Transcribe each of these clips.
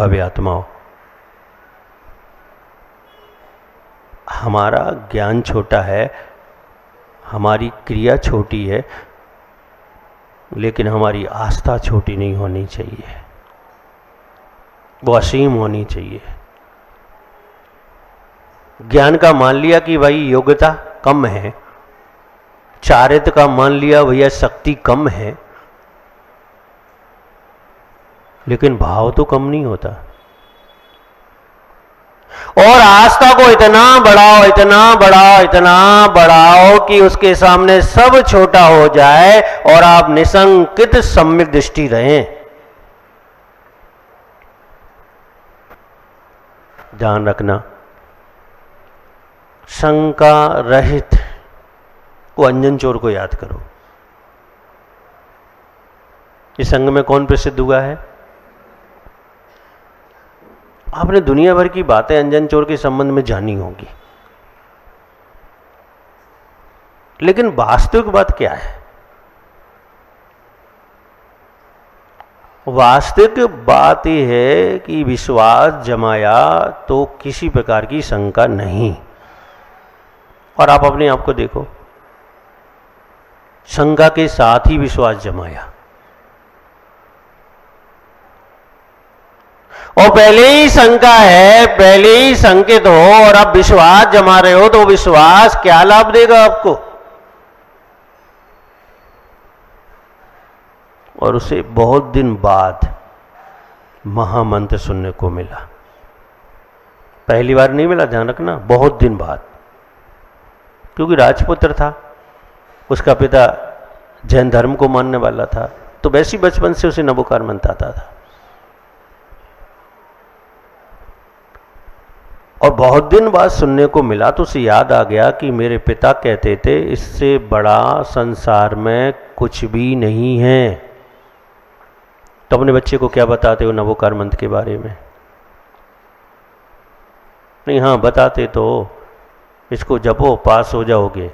भव्य आत्माओं, हमारा ज्ञान छोटा है, हमारी क्रिया छोटी है, लेकिन हमारी आस्था छोटी नहीं होनी चाहिए, वो असीम होनी चाहिए। ज्ञान का मान लिया कि भाई योग्यता कम है, चारित्र का मान लिया भैया शक्ति कम है, लेकिन भाव तो कम नहीं होता। और आस्था को इतना बढ़ाओ, इतना बढ़ाओ, इतना बढ़ाओ कि उसके सामने सब छोटा हो जाए और आप निशंकित सम्यक दृष्टि रहें। ध्यान रखना, शंका रहित वो अंजन चोर को याद करो। इस संघ में कौन प्रसिद्ध हुआ है? आपने दुनिया भर की बातें अंजन चोर के संबंध में जानी होगी, लेकिन वास्तविक बात क्या है? वास्तविक बात यह है कि विश्वास जमाया तो किसी प्रकार की शंका नहीं। और आप अपने आप को देखो, शंका के साथ ही विश्वास जमाया, और पहले ही शंका है, पहले ही संकेत हो और आप विश्वास जमा रहे हो, तो विश्वास क्या लाभ देगा आपको? और उसे बहुत दिन बाद महामंत्र सुनने को मिला। पहली बार नहीं मिला, ध्यान रखना, बहुत दिन बाद, क्योंकि राजपुत्र था, उसका पिता जैन धर्म को मानने वाला था, तो वैसे ही बचपन से उसे नमोकार मंत्र आता था। और बहुत दिन बाद सुनने को मिला तो उसे याद आ गया कि मेरे पिता कहते थे इससे बड़ा संसार में कुछ भी नहीं है। तो अपने बच्चे को क्या बताते हो नवोकार मंत्र के बारे में? नहीं, हाँ बताते तो, इसको जपो पास हो जाओगे।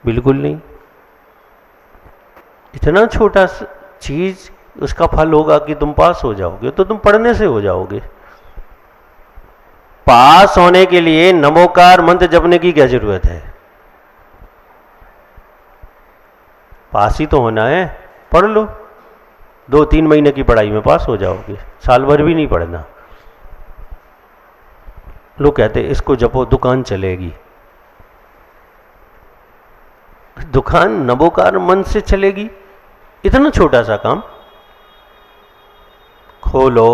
बिल्कुल नहीं। इतना छोटा चीज उसका फल होगा कि तुम पास हो जाओगे, तो तुम पढ़ने से हो जाओगे। पास होने के लिए नमोकार मंत्र जपने की क्या जरूरत है? पास ही तो होना है, पढ़ लो, 2-3 महीने की पढ़ाई में पास हो जाओगे, साल भर भी नहीं पढ़ना। लोग कहते इसको जपो दुकान चलेगी। दुकान नमोकार मंत्र से चलेगी? इतना छोटा सा काम, खोलो,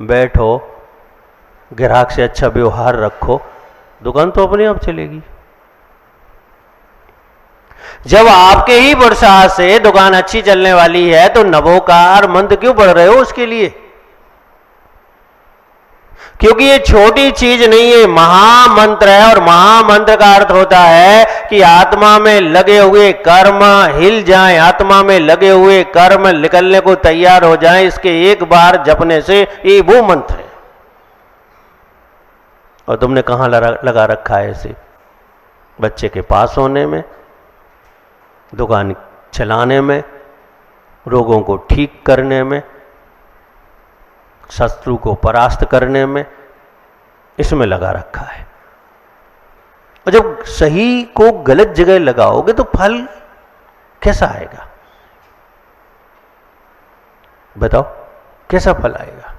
बैठो, ग्राहक से अच्छा व्यवहार रखो, दुकान तो अपने आप चलेगी। जब आपके ही प्रसाद से दुकान अच्छी चलने वाली है तो नवोकार मंत्र क्यों पढ़ रहे हो उसके लिए? क्योंकि ये छोटी चीज नहीं है, महामंत्र है। और महामंत्र का अर्थ होता है कि आत्मा में लगे हुए कर्म हिल जाएं, आत्मा में लगे हुए कर्म निकलने को तैयार हो जाएं। इसके एक बार जपने से ये वो मंत्र है। और तुमने कहां लगा रखा है इसे? बच्चे के पास होने में, दुकान चलाने में, रोगों को ठीक करने में, शत्रु को परास्त करने में, इसमें लगा रखा है। और जब सही को गलत जगह लगाओगे तो फल कैसा आएगा? बताओ, कैसा फल आएगा?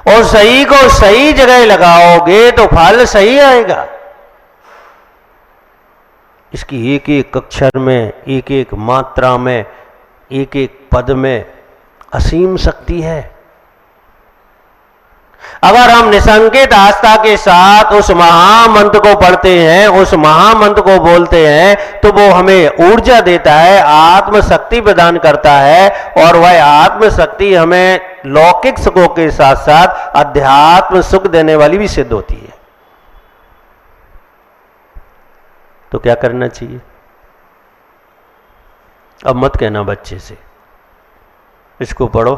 और सही को सही जगह लगाओगे तो फल सही आएगा। इसकी एक एक अक्षर में, एक एक मात्रा में, एक एक पद में असीम शक्ति है। अगर हम निसंकेत आस्था के साथ उस महामंत्र को पढ़ते हैं, उस महामंत्र को बोलते हैं, तो वो हमें ऊर्जा देता है, आत्मशक्ति प्रदान करता है। और वह आत्मशक्ति हमें लौकिक सुखों के साथ साथ अध्यात्म सुख देने वाली भी सिद्ध होती है। तो क्या करना चाहिए? अब मत कहना बच्चे से इसको पढ़ो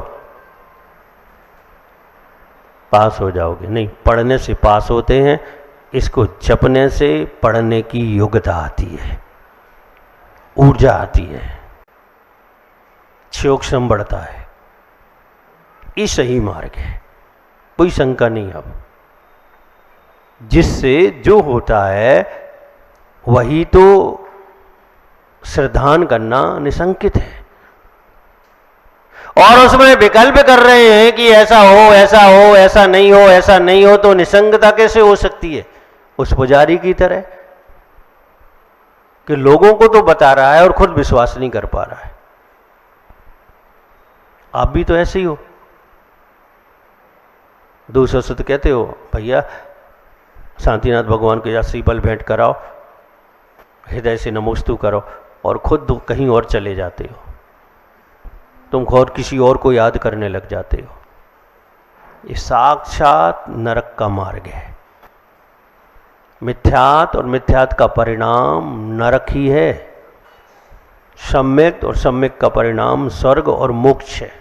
पास हो जाओगे। नहीं, पढ़ने से पास होते हैं, इसको जपने से पढ़ने की योग्यता आती है, ऊर्जा आती है, सूक्ष्म बढ़ता है। ये सही मार्ग है, कोई शंका नहीं। अब जिससे जो होता है वही तो श्रद्धान करना निशंकित है। और उसमें विकल्प कर रहे हैं कि ऐसा हो, ऐसा हो, ऐसा नहीं हो, ऐसा नहीं हो, तो निसंगता कैसे हो सकती है? उस पुजारी की तरह कि लोगों को तो बता रहा है और खुद विश्वास नहीं कर पा रहा है। आप भी तो ऐसे ही हो। दूसरों से तो कहते हो भैया शांतिनाथ भगवान के श्रीफल भेंट कराओ, हृदय से नमोस्तु करो, और खुद कहीं और चले जाते हो, तुम और किसी और को याद करने लग जाते हो। ये साक्षात नरक का मार्ग है। मिथ्यात और मिथ्यात का परिणाम नरक ही है। सम्यक और सम्यक का परिणाम स्वर्ग और मोक्ष है।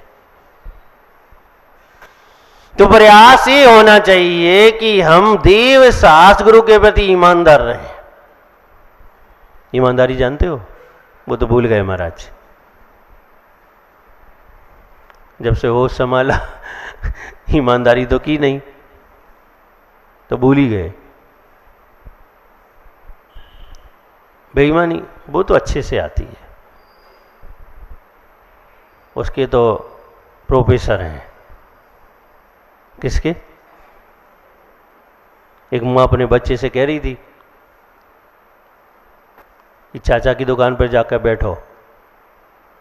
तो प्रयास ये होना चाहिए कि हम देव शास्त्र गुरु के प्रति ईमानदार रहें। ईमानदारी जानते हो? वो तो भूल गए महाराज, जब से होश संभाला ईमानदारी तो की नहीं, तो भूल ही गए। बेईमानी वो तो अच्छे से आती है, उसके तो प्रोफेसर हैं। किसके? एक माँ अपने बच्चे से कह रही थी कि चाचा की दुकान पर जाकर बैठो,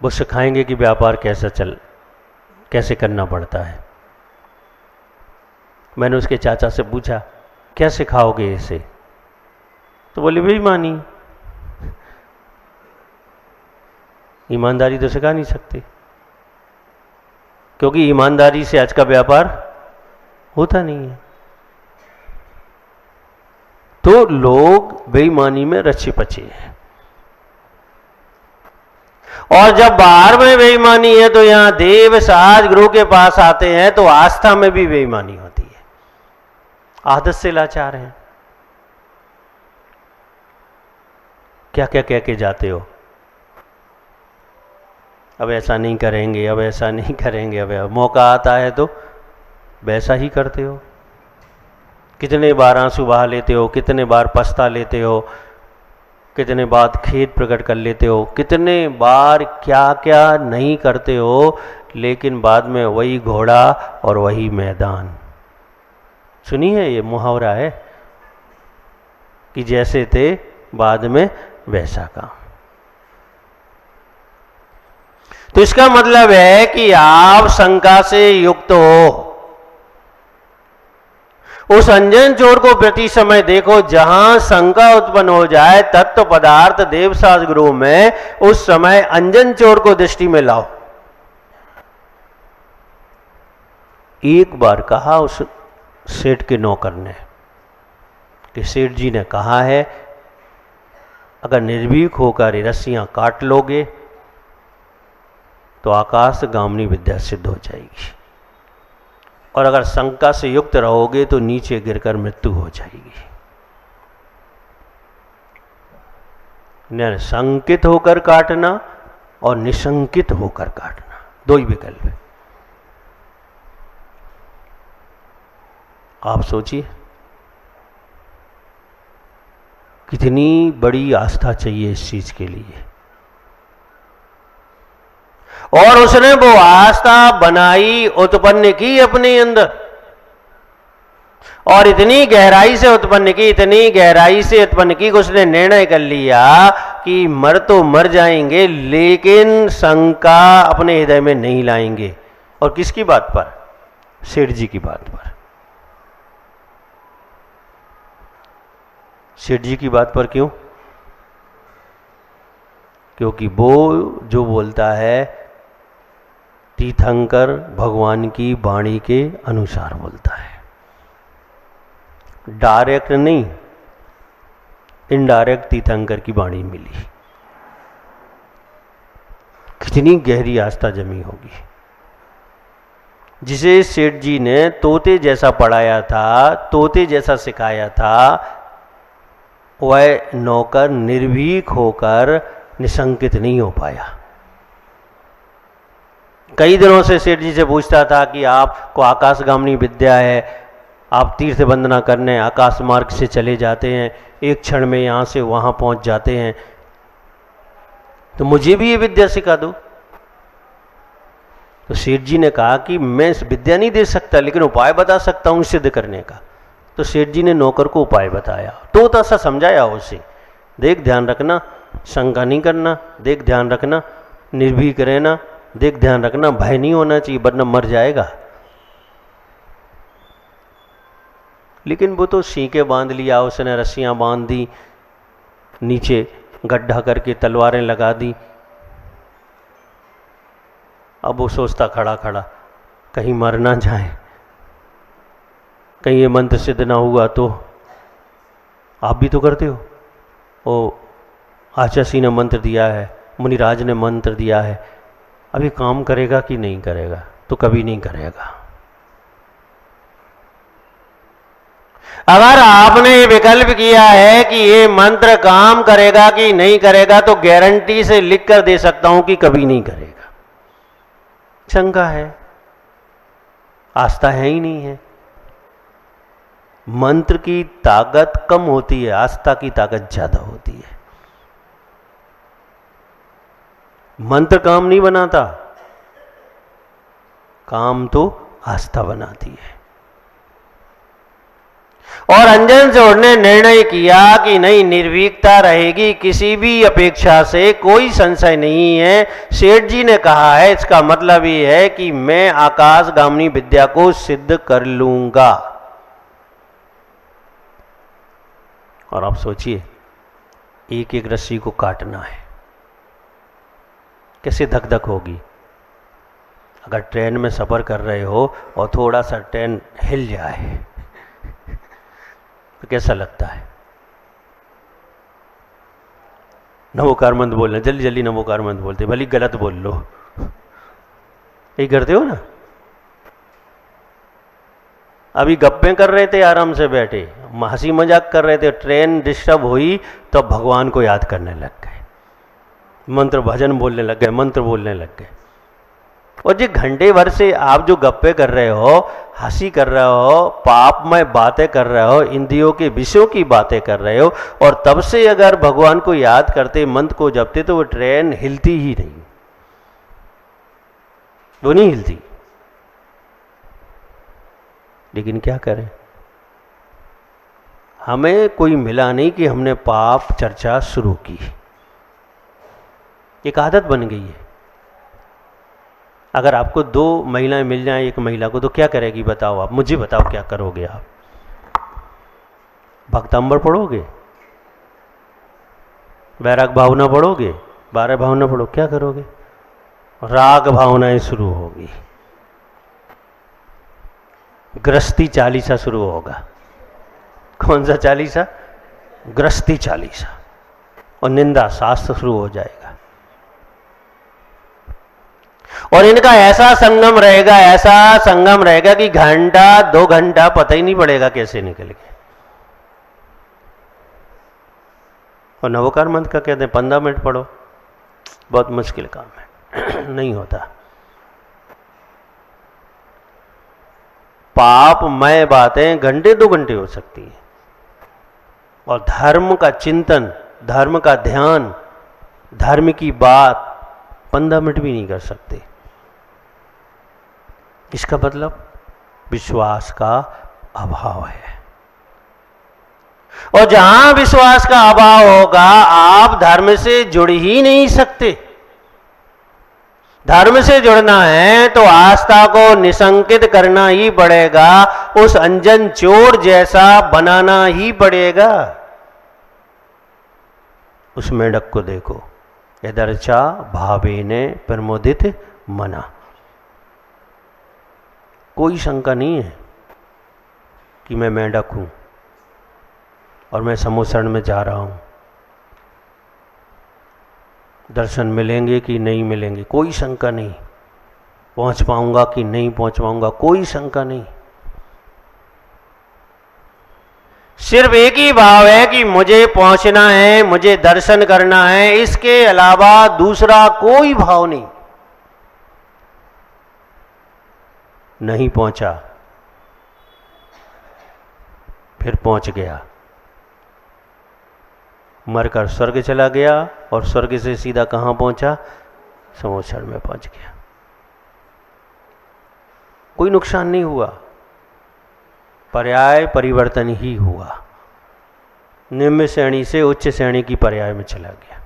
वो सिखाएंगे कि व्यापार कैसे करना पड़ता है। मैंने उसके चाचा से पूछा क्या सिखाओगे इसे? तो बोले बेईमानी। ईमानदारी तो सिखा नहीं सकते, क्योंकि ईमानदारी से आज का व्यापार होता नहीं है। तो लोग बेईमानी में रचे पचे हैं। और जब बाहर में बेईमानी है तो यहां देव शास्त्र गुरु के पास आते हैं तो आस्था में भी बेईमानी होती है। आदत से लाचार हैं। क्या क्या कह के जाते हो, अब ऐसा नहीं करेंगे, अब ऐसा नहीं करेंगे, अब मौका आता है तो वैसा ही करते हो। कितने बार आंसू बहा लेते हो, कितने बार पछता लेते हो, कितने बार खेद प्रकट कर लेते हो, कितने बार क्या क्या नहीं करते हो, लेकिन बाद में वही घोड़ा और वही मैदान। सुनी है ये मुहावरा है कि जैसे थे बाद में वैसा काम। तो इसका मतलब है कि आप शंका से युक्त हो। उस अंजन चोर को प्रति समय देखो, जहां शंका उत्पन्न हो जाए तत्व पदार्थ देवशास्त्र गुरु में, उस समय अंजन चोर को दृष्टि में लाओ। एक बार कहा उस सेठ के नौकर ने कि सेठ जी ने कहा है अगर निर्भीक होकर रस्सियां काट लोगे तो आकाश गामनी विद्या सिद्ध हो जाएगी, और अगर शंका से युक्त रहोगे तो नीचे गिरकर मृत्यु हो जाएगी। शंकित होकर काटना और निशंकित होकर काटना, दो ही विकल्प है। आप सोचिए कितनी बड़ी आस्था चाहिए इस चीज के लिए। और उसने वो आस्था बनाई, उत्पन्न की अपने अंदर, और इतनी गहराई से उत्पन्न की, इतनी गहराई से उत्पन्न की कि उसने निर्णय कर लिया कि मर तो मर जाएंगे लेकिन शंका अपने हृदय में नहीं लाएंगे। और किसकी बात पर? सेठ जी की बात पर। सेठ जी की बात पर क्यों? क्योंकि वो जो बोलता है तीर्थंकर भगवान की वाणी के अनुसार बोलता है, डायरेक्ट नहीं, इनडायरेक्ट तीर्थंकर की वाणी मिली। कितनी गहरी आस्था जमी होगी। जिसे सेठ जी ने तोते जैसा पढ़ाया था, तोते जैसा सिखाया था, वह नौकर निर्भीक होकर निशंकित नहीं हो पाया। कई दिनों से सेठ जी से पूछता था कि आपको आकाशगामिनी विद्या है, आप तीर्थ वंदना करने आकाश मार्ग से चले जाते हैं, एक क्षण में यहाँ से वहाँ पहुँच जाते हैं, तो मुझे भी ये विद्या सिखा दो। तो सेठ जी ने कहा कि मैं विद्या नहीं दे सकता, लेकिन उपाय बता सकता हूँ सिद्ध करने का। तो सेठ जी ने नौकर को उपाय बताया, तो सा समझाया उसे, देख ध्यान रखना, शंका नहीं करना, देख ध्यान रखना, निर्भीक रहना, देख ध्यान रखना, भय नहीं होना चाहिए वरना मर जाएगा। लेकिन वो तो सीके बांध लिया उसने, रस्सियां बांध दी, नीचे गड्ढा करके तलवारें लगा दी। अब वो सोचता खड़ा खड़ा, कहीं मर ना जाए, कहीं ये मंत्र सिद्ध ना हुआ तो। आप भी तो करते हो, वो आचासी ने मंत्र दिया है, मुनिराज ने मंत्र दिया है, अभी काम करेगा कि नहीं करेगा? तो कभी नहीं करेगा। अगर आपने विकल्प किया है कि ये मंत्र काम करेगा कि नहीं करेगा, तो गारंटी से लिख कर दे सकता हूं कि कभी नहीं करेगा। शंका है, आस्था है ही नहीं है। मंत्र की ताकत कम होती है, आस्था की ताकत ज्यादा होती है। मंत्र काम नहीं बनाता, काम तो आस्था बनाती है। और अंजन जोड़ ने निर्णय किया कि नहीं, निर्भीकता रहेगी, किसी भी अपेक्षा से कोई संशय नहीं है। सेठ जी ने कहा है, इसका मतलब ये है कि मैं आकाशगामिनी विद्या को सिद्ध कर लूंगा। और आप सोचिए, एक एक रस्सी को काटना है, कैसे धक धक होगी। अगर ट्रेन में सफर कर रहे हो और थोड़ा सा ट्रेन हिल जाए तो कैसा लगता है? नमोकार मंत्र बोलना, जल्दी जल्दी नमोकार मंत्र बोलते, भले गलत बोल लो, यही करते हो ना। अभी गप्पे कर रहे थे, आराम से बैठे, हंसी मजाक कर रहे थे, ट्रेन डिस्टर्ब हुई तो भगवान को याद करने लग गए, मंत्र भजन बोलने लग गए, मंत्र बोलने लग गए। और जो घंटे भर से आप जो गप्पे कर रहे हो, हंसी कर रहे हो, पापमय बातें कर रहे हो, इंद्रियों के विषयों की बातें कर रहे हो, और तब से अगर भगवान को याद करते, मंत्र को जपते, तो वो ट्रेन हिलती ही नहीं, वो नहीं हिलती। लेकिन क्या करें, हमें कोई मिला नहीं कि हमने पाप चर्चा शुरू की, एक आदत बन गई है। अगर आपको दो महिलाएं मिल जाएं एक महिला को, तो क्या करेगी बताओ? आप मुझे बताओ, क्या करोगे आप? भक्तांबर पढ़ोगे, वैराग भावना पढ़ोगे, 12 भावना पढ़ो, क्या करोगे? राग भावनाएं शुरू होगी, गृहस्थी चालीसा शुरू होगा। कौन सा चालीसा? गृहस्थी चालीसा। और निंदा शास्त्र शुरू हो जाएगा। और इनका ऐसा संगम रहेगा, ऐसा संगम रहेगा कि घंटा 2 घंटा पता ही नहीं पड़ेगा कैसे निकल गए। और नवोकार मंत्र का कहते हैं 15 मिनट पढ़ो, बहुत मुश्किल काम है नहीं होता। पापमय बातें घंटे 2 घंटे हो सकती हैं, और धर्म का चिंतन, धर्म का ध्यान, धर्म की बात 15 मिनट भी नहीं कर सकते। इसका मतलब विश्वास का अभाव है। और जहां विश्वास का अभाव होगा, आप धर्म से जुड़ ही नहीं सकते। धर्म से जुड़ना है तो आस्था को निसंकित करना ही पड़ेगा, उस अंजन चोर जैसा बनाना ही पड़ेगा। उस मेढक को देखो, यदर्चा भावेने प्रमोदित मना, कोई शंका नहीं है कि मैं मेढक हूं और मैं समोसरण में जा रहा हूं, दर्शन मिलेंगे कि नहीं मिलेंगे, कोई शंका नहीं, पहुंच पाऊंगा कि नहीं पहुंच पाऊंगा, कोई शंका नहीं। सिर्फ एक ही भाव है कि मुझे पहुंचना है, मुझे दर्शन करना है, इसके अलावा दूसरा कोई भाव नहीं। नहीं पहुंचा, फिर पहुंच गया, मरकर स्वर्ग चला गया और स्वर्ग से सीधा कहाँ पहुंचा? समोसर में पहुंच गया। कोई नुकसान नहीं हुआ, पर्याय परिवर्तन ही हुआ। निम्न श्रेणी से उच्च श्रेणी की पर्याय में चला गया,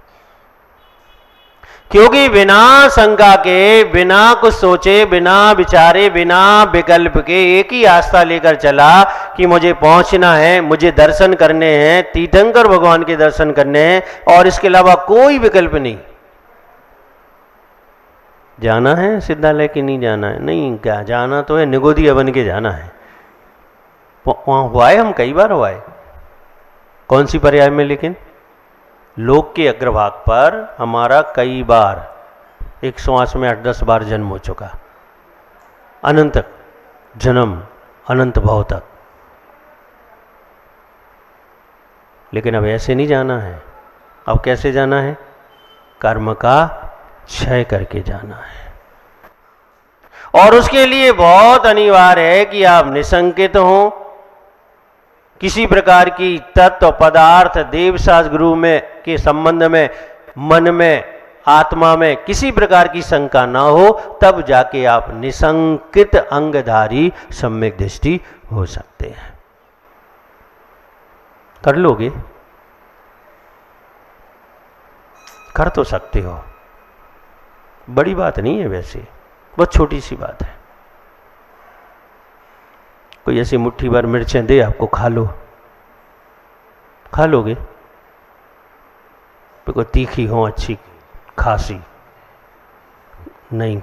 क्योंकि बिना शंका के, बिना कुछ सोचे, बिना विचारे, बिना विकल्प के एक ही आस्था लेकर चला कि मुझे पहुंचना है, मुझे दर्शन करने हैं, तीर्थंकर भगवान के दर्शन करने हैं और इसके अलावा कोई विकल्प नहीं। जाना है सिद्धालय कि नहीं जाना है? नहीं, क्या जाना तो है, निगोदिया बन के जाना है। वहां हुआ है, हम कई बार हुआ है। कौन सी पर्याय में? लेकिन लोक के अग्रभाग पर हमारा कई बार 108 में 8-10 बार जन्म हो चुका, अनंत जन्म, अनंत भाव तक। लेकिन अब ऐसे नहीं जाना है। अब कैसे जाना है? कर्म का क्षय करके जाना है। और उसके लिए बहुत अनिवार्य है कि आप निसंकित हों, किसी प्रकार की तत्व पदार्थ देवशास्त्र गुरु में के संबंध में, मन में, आत्मा में किसी प्रकार की शंका ना हो, तब जाके आप निसंकित अंगधारी सम्यक दृष्टि हो सकते हैं। कर लोगे? कर तो सकते हो, बड़ी बात नहीं है, वैसे बहुत छोटी सी बात है। कोई ऐसी मुट्ठी भर मिर्चें दे आपको, खा लो, खा लोगे? कोई तीखी हो, अच्छी खासी? नहीं,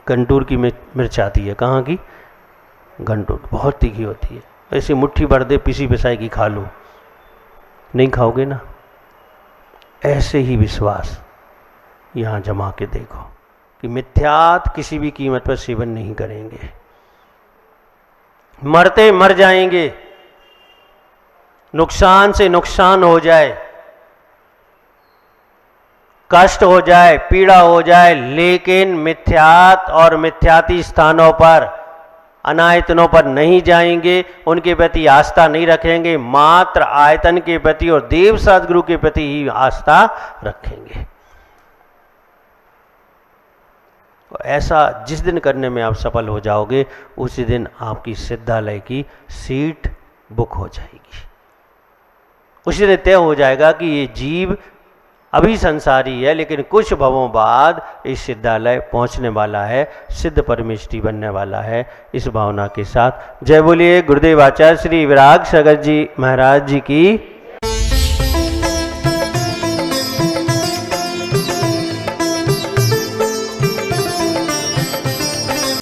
गंटूर की मिर्च आती है। कहाँ की? गंटूर, बहुत तीखी होती है। ऐसी मुट्ठी भर दे पिसी पिसाई की, खा लो, नहीं खाओगे ना। ऐसे ही विश्वास यहाँ जमा के देखो कि मिथ्यात किसी भी कीमत पर सेवन नहीं करेंगे। मरते मर जाएंगे, नुकसान से नुकसान हो जाए, कष्ट हो जाए, पीड़ा हो जाए, लेकिन मिथ्यात और मिथ्याती स्थानों पर, अनायतनों पर नहीं जाएंगे, उनके प्रति आस्था नहीं रखेंगे, मात्र आयतन के प्रति और देवशास्त्र गुरु के प्रति ही आस्था रखेंगे। ऐसा जिस दिन करने में आप सफल हो जाओगे, उसी दिन आपकी सिद्धालय की सीट बुक हो जाएगी। उसी दिन तय हो जाएगा कि ये जीव अभी संसारी है, लेकिन कुछ भवों बाद इस सिद्धालय पहुंचने वाला है, सिद्ध परमेष्ठी बनने वाला है। इस भावना के साथ जय बोलिए गुरुदेव आचार्य श्री विराग सगर जी महाराज जी की।